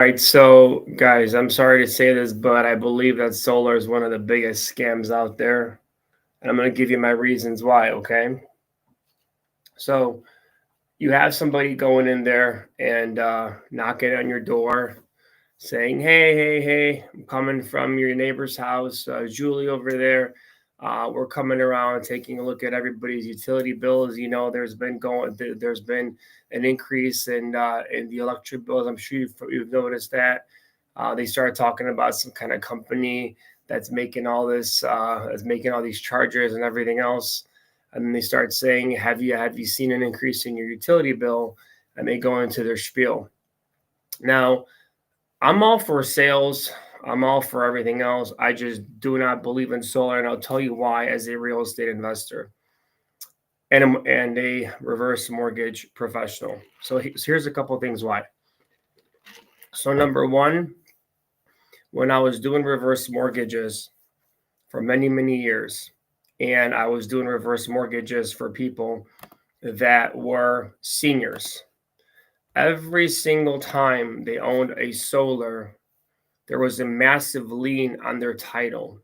All right, so guys, I'm sorry to say this, but I believe that solar is one of the biggest scams out there. And I'm going to give you my reasons why, okay? So, you have somebody going in there and knocking on your door saying, hey, I'm coming from your neighbor's house, Julie over there. We're coming around taking a look at everybody's utility bills. You know, there's been an increase in the electric bills. I'm sure you've noticed that. They started talking about some kind of company that's making all this, is making all these chargers and everything else. And then they start saying, have you seen an increase in your utility bill? And they go into their spiel. Now, I'm all for sales. I'm all for everything else. I just do not believe in solar, and I'll tell you why as a real estate investor and a reverse mortgage professional. So here's a couple of things why. So number one, when I was doing reverse mortgages for many, many years, and I was doing reverse mortgages for people that were seniors, every single time they owned a solar, there was a massive lien on their title.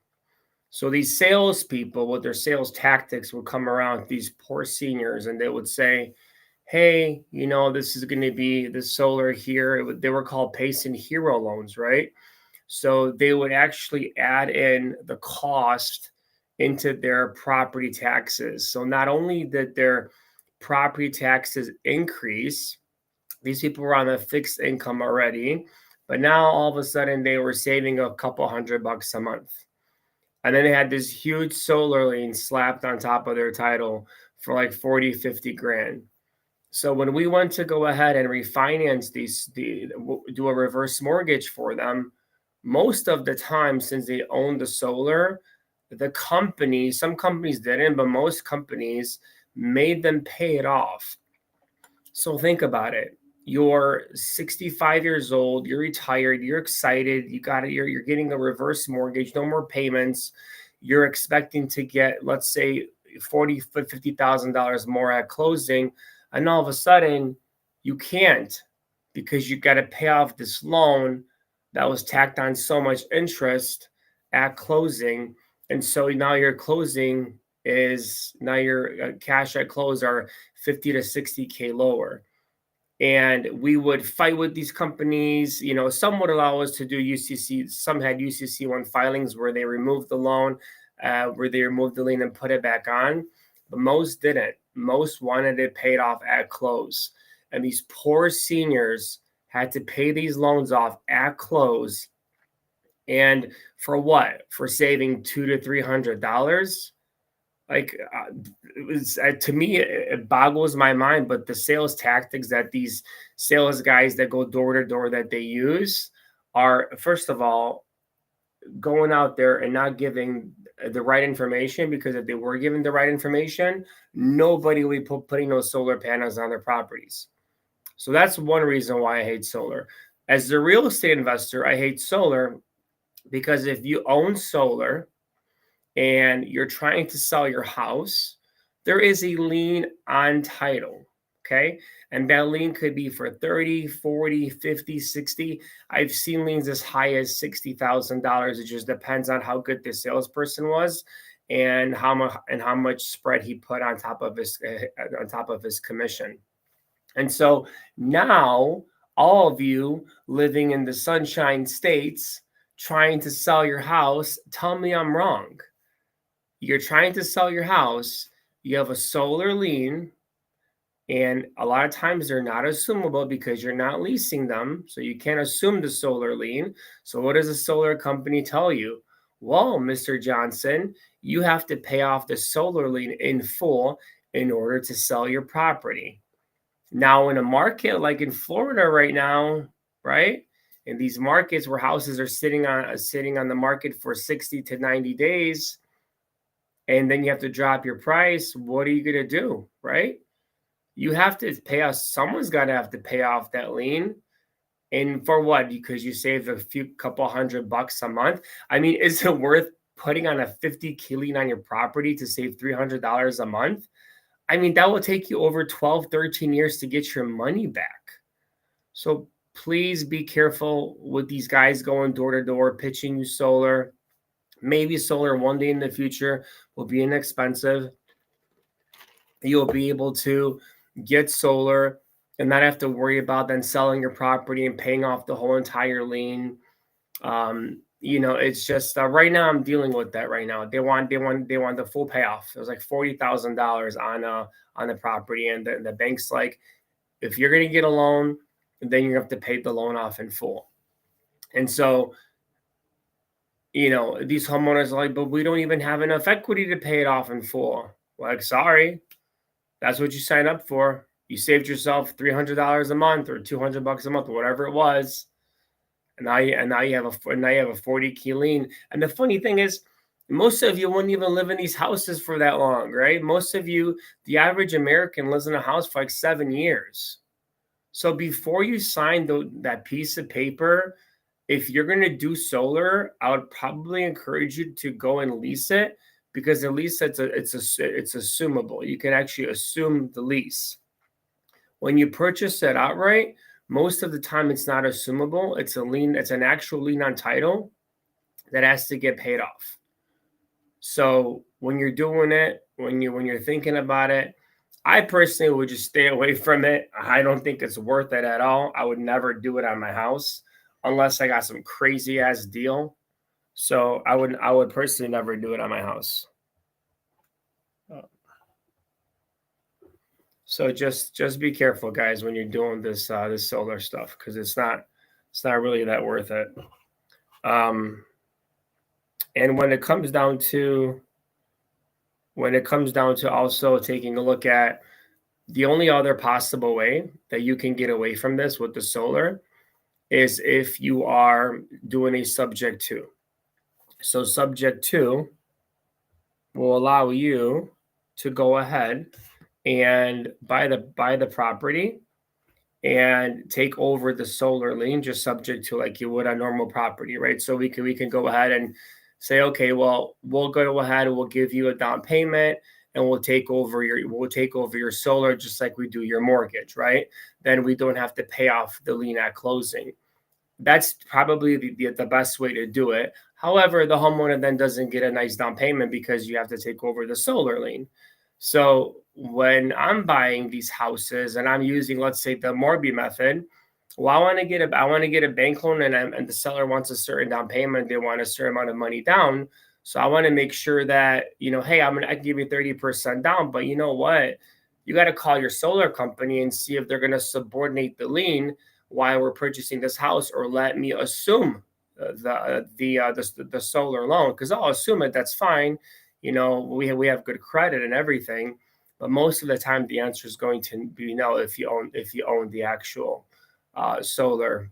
So these salespeople, with their sales tactics, would come around these poor seniors and they would say, hey, you know, this is going to be the solar here. They were called PACE and Hero loans, right? So they would actually add in the cost into their property taxes. So not only did their property taxes increase, these people were on a fixed income already, but now all of a sudden they were saving a couple $100 a month. And then they had this huge solar lien slapped on top of their title for like 40, 50 grand. So when we went to go ahead and refinance do a reverse mortgage for them, most of the time, since they owned the solar, some companies didn't, but most companies made them pay it off. So think about it. You're 65 years old, you're retired, you're excited, you're getting a reverse mortgage, no more payments. You're expecting to get, let's say, $50,000 more at closing, and all of a sudden you can't because you got to pay off this loan that was tacked on so much interest at closing. And so now your cash at close are 50 to 60K lower. And we would fight with these companies. You know, some would allow us to do UCC. Some had UCC1 filings where they removed the loan, where they removed the lien and put it back on. But most didn't. Most wanted it paid off at close. And these poor seniors had to pay these loans off at close. And for what? For saving $200 to $300? Like it was to me, it boggles my mind. But the sales tactics that these sales guys that go door to door that they use are, first of all, going out there and not giving the right information, because if they were given the right information, nobody would be putting those solar panels on their properties. So that's one reason why I hate solar. As a real estate investor, I hate solar because if you own solar and you're trying to sell your house, there is a lien on title, okay? And that lien could be for 30, 40, 50, 60. I've seen liens as high as $60,000. It just depends on how good the salesperson was and how much spread he put on top of his commission. And so now all of you living in the Sunshine States trying to sell your house, tell me I'm wrong. You're trying to sell your house, you have a solar lien, and a lot of times they're not assumable because you're not leasing them, so you can't assume the solar lien. So what does a solar company tell you? Well, Mr. Johnson, you have to pay off the solar lien in full in order to sell your property. Now, in a market like in Florida right now, right? In these markets where houses are sitting on the market for 60 to 90 days, and then you have to drop your price, what are you going to do, right? You have to pay us. Someone's got to have to pay off that lien. And for what? Because you saved couple $100 a month. I mean, is it worth putting on a 50K lien on your property to save $300 a month? I mean, that will take you over 12, 13 years to get your money back. So please be careful with these guys going door to door pitching you solar. Maybe solar one day in the future will be inexpensive. You'll be able to get solar and not have to worry about then selling your property and paying off the whole entire lien. It's just right now I'm dealing with that right now. They want the full payoff. It was like $40,000 on the property, and the bank's like, if you're gonna get a loan, then you have to pay the loan off in full. And so, these homeowners are like, but we don't even have enough equity to pay it off in full. Like, sorry, that's what you signed up for. You saved yourself $300 a month or $200 a month, whatever it was. And now you have a 40 key lien. And the funny thing is, most of you wouldn't even live in these houses for that long, right? Most of you, the average American lives in a house for like 7 years. So before you sign that piece of paper, if you're going to do solar, I would probably encourage you to go and lease it, because at least it's assumable. You can actually assume the lease. When you purchase it outright, most of the time it's not assumable. It's a lien. It's an actual lien on title that has to get paid off. So when you're doing it, when you're thinking about it, I personally would just stay away from it. I don't think it's worth it at all. I would never do it on my house unless I got some crazy ass deal. So I would personally never do it on my house. So just be careful, guys, when you're doing this solar stuff, because it's not really that worth it. And when it comes down to also taking a look at the only other possible way that you can get away from this with the solar is if you are doing a subject to. So subject to will allow you to go ahead and buy the property and take over the solar lien, just subject to like you would on normal property, right? So we can go ahead and say, okay, well, we'll go ahead and we'll give you a down payment and we'll take over your solar just like we do your mortgage, right? Then we don't have to pay off the lien at closing. That's probably the best way to do it. However, the homeowner then doesn't get a nice down payment because you have to take over the solar lien. So when I'm buying these houses and I'm using, let's say, the Morby method, well, I want to get a bank loan, and the seller wants a certain down payment. They want a certain amount of money down. So I want to make sure that, hey, I can give you 30% down, but you know what? You got to call your solar company and see if they're going to subordinate the lien while we're purchasing this house, or let me assume the solar loan, because I'll assume it. That's fine. We have good credit and everything, but most of the time the answer is going to be no if you own the actual solar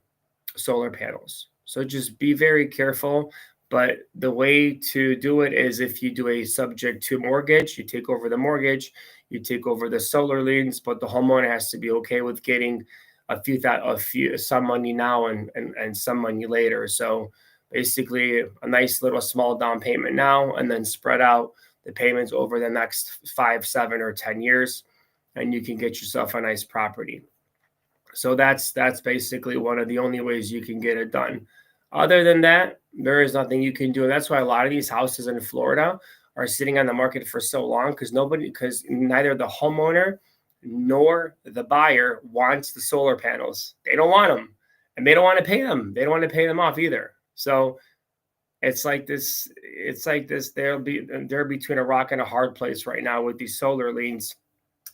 panels. So just be very careful. But the way to do it is if you do a subject to mortgage, you take over the mortgage, you take over the solar liens, but the homeowner has to be okay with getting some money now and some money later. So basically a nice little small down payment now, and then spread out the payments over the next 5, 7, or 10 years, and you can get yourself a nice property. So that's basically one of the only ways you can get it done. Other than that, there is nothing you can do. And that's why a lot of these houses in Florida are sitting on the market for so long, because neither the homeowner nor the buyer wants the solar panels. They don't want them, and they don't want to pay them. They don't want to pay them off either. So it's like this. They're between a rock and a hard place right now with these solar liens.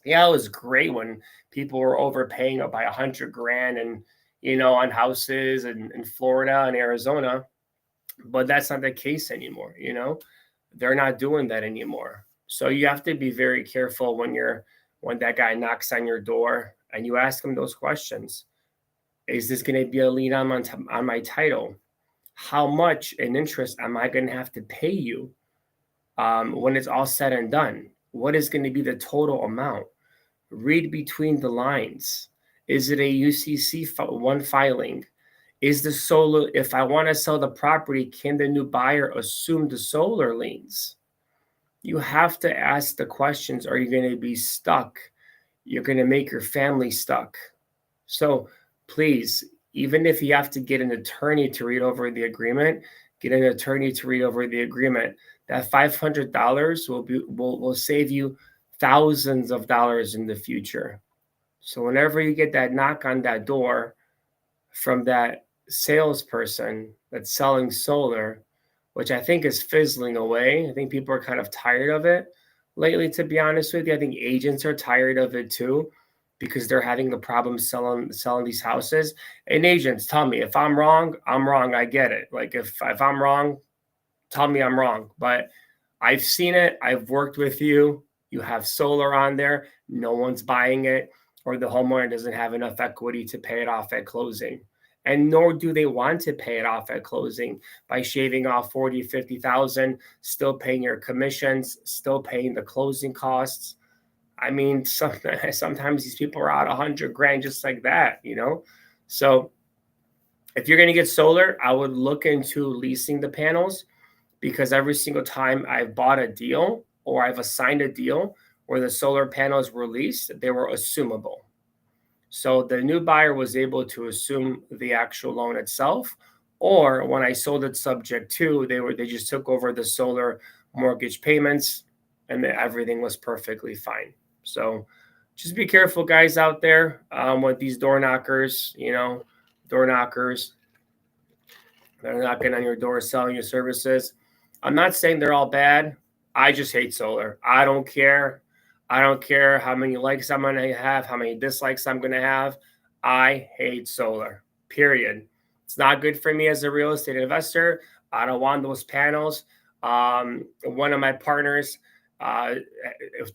Yeah, it was great when people were overpaying by $100,000 and on houses in Florida and Arizona, but that's not the case anymore. They're not doing that anymore. So you have to be very careful when that guy knocks on your door and you ask him those questions. Is this going to be a lien on my title? How much in interest am I going to have to pay you when it's all said and done? What is going to be the total amount? Read between the lines. Is it a UCC one filing? Is the solar, if I want to sell the property, can the new buyer assume the solar liens? You have to ask the questions, or you're going to be stuck. You're going to make your family stuck. So please, even if you have to get an attorney to read over the agreement, get an attorney to read over the agreement. That $500 will save you thousands of dollars in the future. So whenever you get that knock on that door from that salesperson that's selling solar, which I think is fizzling away. I think people are kind of tired of it lately, to be honest with you. I think agents are tired of it too, because they're having the problem selling these houses. And agents, tell me if I'm wrong. I'm wrong. I get it. Like if I'm wrong, tell me I'm wrong. But I've seen it. I've worked with you. You have solar on there. No one's buying it, or the homeowner doesn't have enough equity to pay it off at closing. And nor do they want to pay it off at closing by shaving off 40, 50,000, still paying your commissions, still paying the closing costs. I mean, sometimes these people are out 100 grand just like that, you know? So if you're going to get solar, I would look into leasing the panels, because every single time I've bought a deal or I've assigned a deal where the solar panels were leased, they were assumable. So the new buyer was able to assume the actual loan itself, or when I sold it subject to, they just took over the solar mortgage payments, and everything was perfectly fine. So just be careful, guys, out there with these door knockers. Door knockers. They're knocking on your door, selling your services. I'm not saying they're all bad. I just hate solar. I don't care. I don't care how many likes I'm going to have, how many dislikes I'm going to have. I hate solar, period. It's not good for me as a real estate investor. I don't want those panels. One of my partners, to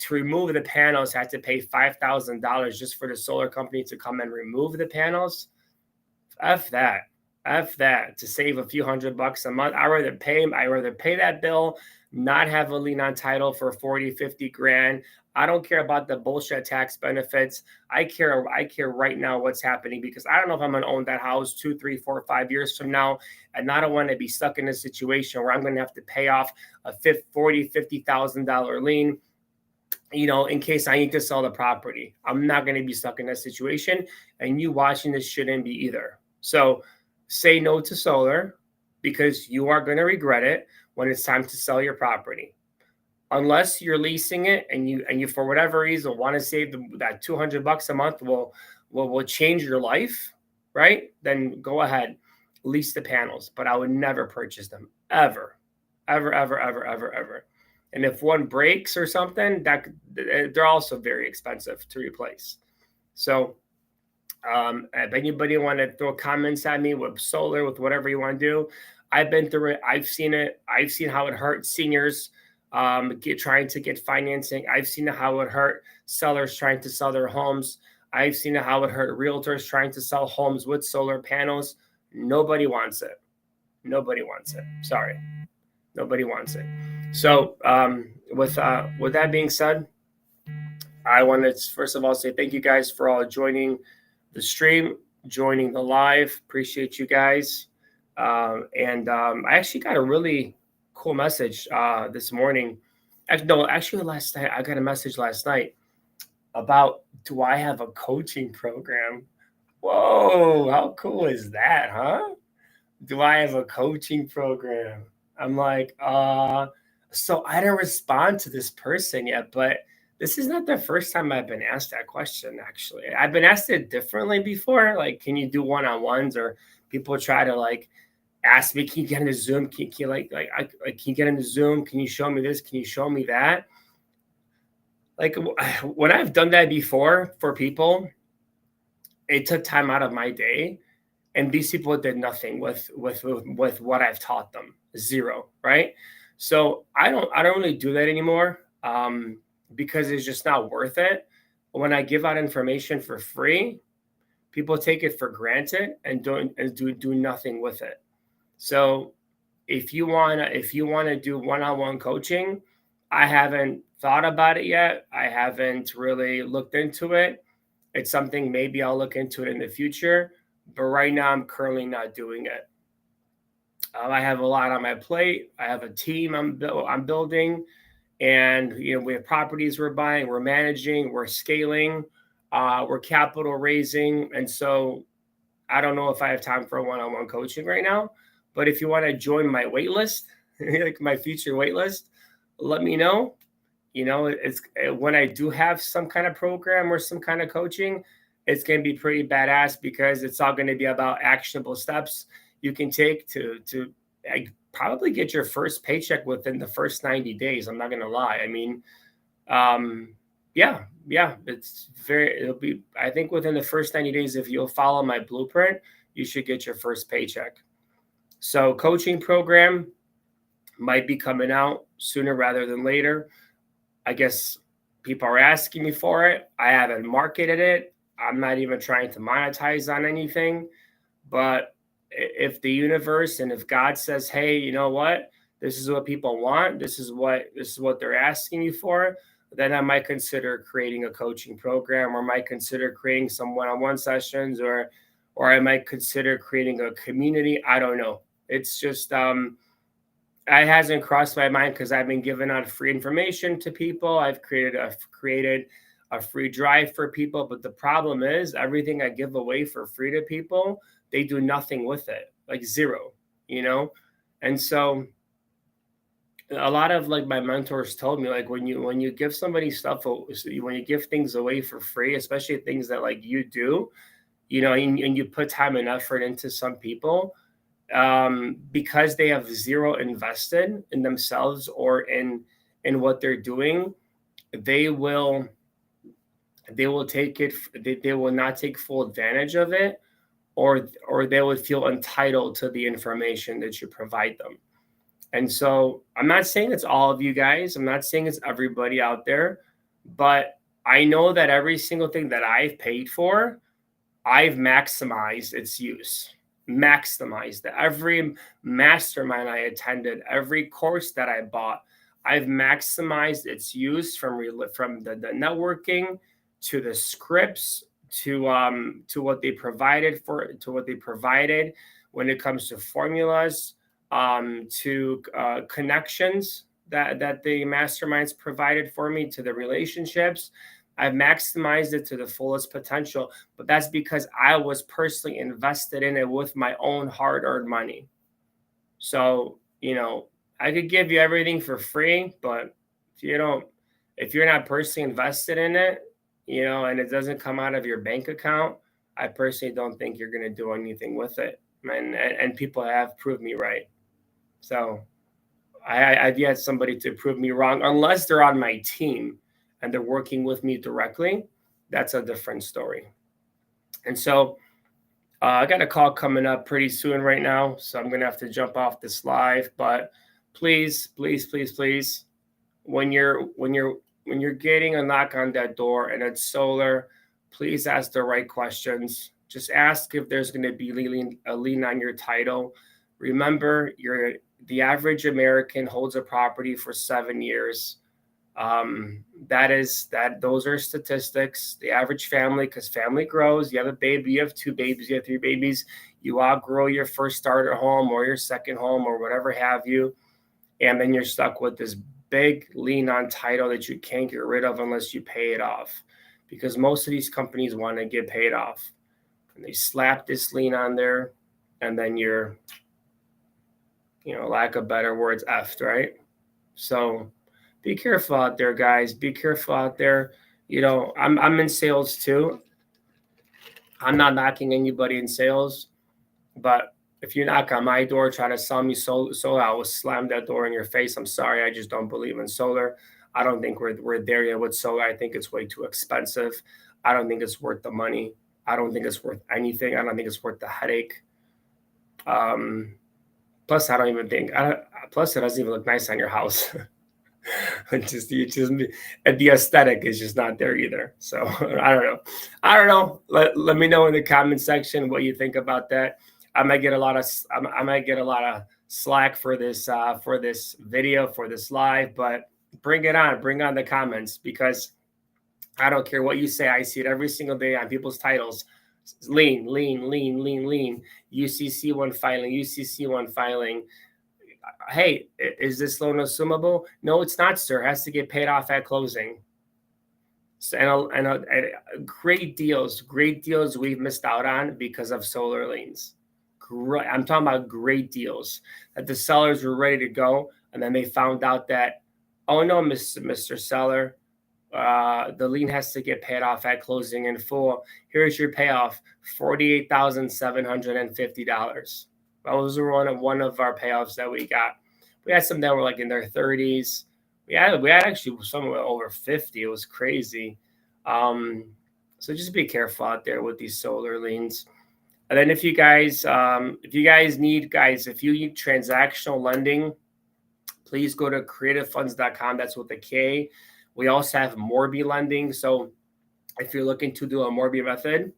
remove the panels, had to pay $5,000 just for the solar company to come and remove the panels. F that. F that. To save a few $100 a month, I'd rather pay that bill, not have a lien on title for 40, 50 grand. I don't care about the bullshit tax benefits. I care right now what's happening, because I don't know if I'm going to own that house 2, 3, 4, 5 years from now. And I don't want to be stuck in a situation where I'm going to have to pay off a $40,000, $50,000 lien, in case I need to sell the property. I'm not going to be stuck in that situation. And you watching this shouldn't be either. So say no to solar, because you are going to regret it when it's time to sell your property. Unless you're leasing it and you for whatever reason want to save that $200 a month will change your life, right? Then go ahead, lease the panels. But I would never purchase them, ever, ever, ever, ever, ever, ever. And if one breaks or something, they're also very expensive to replace. So if anybody want to throw comments at me with solar, with whatever you want to do, I've been through it. I've seen it. I've seen how it hurts seniors trying to get financing. I've seen how it hurt sellers trying to sell their homes. I've seen how it hurt realtors trying to sell homes with solar panels. Nobody wants it. Nobody wants it. Sorry. Nobody wants it. So with that being said, I want to first of all say thank you guys for all joining the stream, joining the live. Appreciate you guys. And I actually got a really cool message this morning. Actually last night. I got a message last night about, do I have a coaching program? Whoa, how cool is that, huh? Do I have a coaching program? I'm like, so I didn't respond to this person yet, but this is not the first time I've been asked that question, actually. I've been asked it differently before. Like, can you do one-on-ones? Or people try to ask me, can you get into Zoom? Can you can you get into Zoom? Can you show me this? Can you show me that? Like, when I've done that before for people, it took time out of my day, and these people did nothing with what I've taught them. Zero, right? So I don't really do that anymore, because it's just not worth it. When I give out information for free, people take it for granted and do nothing with it. So if you wanna do one-on-one coaching, I haven't thought about it yet. I haven't really looked into it. It's something maybe I'll look into it in the future, but right now I'm currently not doing it. I have a lot on my plate. I have a team I'm building, and we have properties we're buying, we're managing, we're scaling, we're capital raising, and so I don't know if I have time for one-on-one coaching right now, but if you want to join my wait list, like my future wait list, let me know. It's when I do have some kind of program or some kind of coaching, it's going to be pretty badass because it's all going to be about actionable steps you can take to probably get your first paycheck within the first 90 days. I'm not going to lie. I mean, yeah, it'll be, I think within the first 90 days, if you'll follow my blueprint, you should get your first paycheck. So coaching program might be coming out sooner rather than later. I guess people are asking me for it. I haven't marketed it. I'm not even trying to monetize on anything. But if the universe and if God says, hey, you know what? This is what people want. This is what they're asking you for. Then I might consider creating a coaching program, or might consider creating some one-on-one sessions, or I might consider creating a community. I don't know. It's just it hasn't crossed my mind because I've been giving out free information to people. I've created a free drive for people, but the problem is everything I give away for free to people, they do nothing with it, like zero, And so a lot of like my mentors told me, like when you give somebody stuff, when you give things away for free, especially things that like you do, and you put time and effort into some people, because they have zero invested in themselves or in what they're doing, they will take it. They will not take full advantage of it, or they would feel entitled to the information that you provide them. And so I'm not saying it's all of you guys. I'm not saying it's everybody out there, but I know that every single thing that I've paid for, I've maximized its use. Maximized it. Every mastermind I attended, every course that I bought, I've maximized its use from the networking to the scripts to what they provided when it comes to formulas, to connections that the masterminds provided for me, to the relationships. I've maximized it to the fullest potential, but that's because I was personally invested in it with my own hard-earned money. So, I could give you everything for free, but if you're not personally invested in it, and it doesn't come out of your bank account, I personally don't think you're going to do anything with it. And people have proved me right. So I've yet somebody to prove me wrong, unless they're on my team and they're working with me directly. That's a different story. And so I got a call coming up pretty soon right now, so I'm going to have to jump off this live. But please, please, please, please, when you're getting a knock on that door and it's solar, please ask the right questions. Just ask if there's going to be a lien on your title. Remember, the average American holds a property for 7 years. Those are statistics. The average family, because family grows, you have a baby, you have 2 babies, you have 3 babies, you outgrow your first starter home or your second home or whatever have you, and then you're stuck with this big lien on title that you can't get rid of unless you pay it off, because most of these companies want to get paid off, and they slap this lien on there, and then you're, lack of better words, effed, right? So be careful out there, guys. Be careful out there. I'm in sales too. I'm not knocking anybody in sales, but if you knock on my door, try to sell me solar, I will slam that door in your face. I'm sorry, I just don't believe in solar. I don't think we're there yet with solar. I think it's way too expensive. I don't think it's worth the money. I don't think it's worth anything. I don't think it's worth the headache. Plus, plus it doesn't even look nice on your house. The aesthetic is just not there either. So I don't know. Let me know in the comment section what you think about that. I might get a lot of slack for this video, for this live, but bring it on. Bring on the comments, because I don't care what you say. I see it every single day on people's titles. Lien. UCC one filing. Hey, is this loan assumable? No, it's not, sir. It has to get paid off at closing. So, great deals we've missed out on because of solar liens. Great, I'm talking about great deals that the sellers were ready to go, and then they found out that, oh no, Mr. Seller, the lien has to get paid off at closing in full. Here's your payoff, $48,750. Those were one of our payoffs that we got. We had some that were like in their 30s. We had actually some over 50. It was crazy. Um, so just be careful out there with these solar liens. And then if you guys if you need transactional lending, please go to creativefunds.com. That's with a K. We also have Morby lending. So if you're looking to do a Morby method,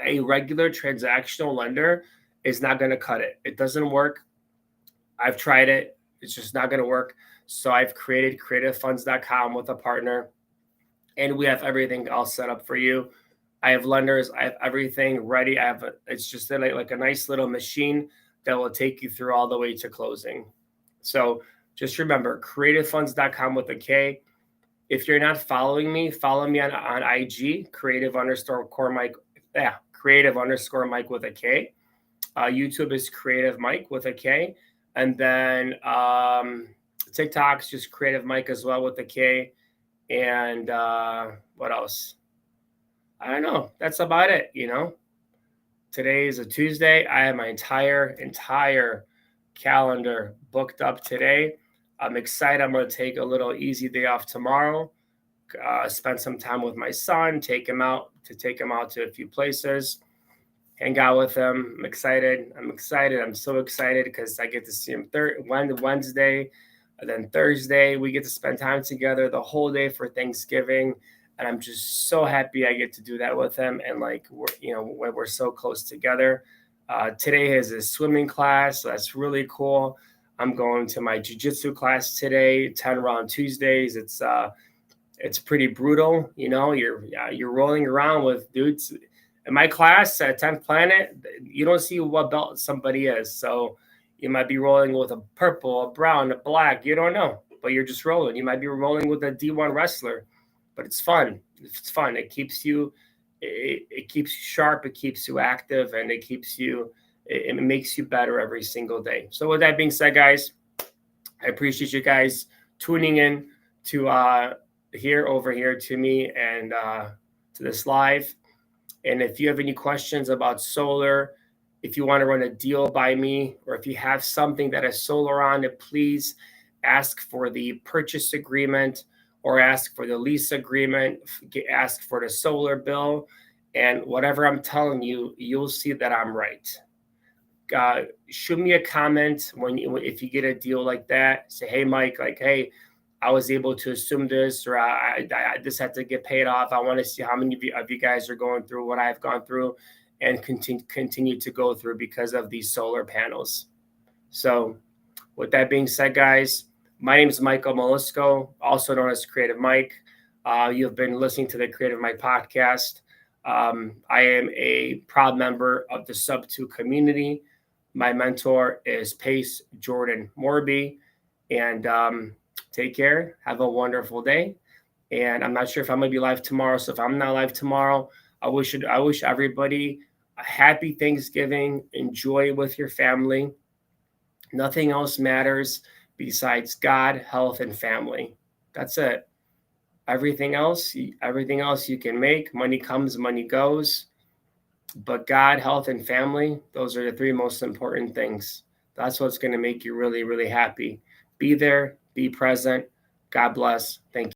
a regular transactional lender is not going to cut it. It doesn't work. I've tried it. It's just not going to work. So I've created creativefunds.com with a partner, and we have everything all set up for you. I have lenders. I have everything ready. It's just like a nice little machine that will take you through all the way to closing. So just remember, creativefunds.com with a K. If you're not following me, follow me on IG, creative_Mike. Yeah, creative_Mike with a K. YouTube is Creative Mike with a K. And then TikTok's just Creative Mike as well with a K. And what else? I don't know. That's about it, Today is a Tuesday. I have my entire calendar booked up today. I'm excited. I'm going to take a little easy day off tomorrow, spend some time with my son, take him out to a few places, hang out with him. I'm excited. I'm so excited because I get to see him Wednesday, and then Thursday we get to spend time together the whole day for Thanksgiving. And I'm just so happy I get to do that with him. And like we're so close together. Today is a swimming class, so that's really cool. I'm going to my jiu-jitsu class today, 10 round Tuesdays. It's pretty brutal. You're rolling around with dudes. In my class at 10th Planet, you don't see what belt somebody is. So you might be rolling with a purple, a brown, a black. You don't know, but you're just rolling. You might be rolling with a D1 wrestler, but it's fun. It's fun. It keeps you sharp. It keeps you active, and it makes you better every single day. So with that being said, guys, I appreciate you guys tuning in to over here to me and to this live. And if you have any questions about solar, if you want to run a deal by me, or if you have something that has solar on it, please ask for the purchase agreement or ask for the lease agreement, ask for the solar bill. And whatever I'm telling you, you'll see that I'm right. Shoot me a comment if you get a deal like that. Say, hey, Mike, like, hey, I was able to assume this, or I just had to get paid off. I want to see how many of you guys are going through what I've gone through and continue to go through because of these solar panels. So with that being said, guys, my name is Michael Molisco, also known as Creative Mike. You've been listening to the Creative Mike podcast. I am a proud member of the Sub2 community. My mentor is Pace Jordan Morby. And take care. Have a wonderful day. And I'm not sure if I'm going to be live tomorrow. So if I'm not live tomorrow, I wish everybody a happy Thanksgiving. Enjoy with your family. Nothing else matters besides God, health, and family. That's it. Everything else you can make. Money comes, money goes. But God, health, and family, those are the three most important things. That's what's going to make you really, really happy. Be there, be present. God bless. Thank you.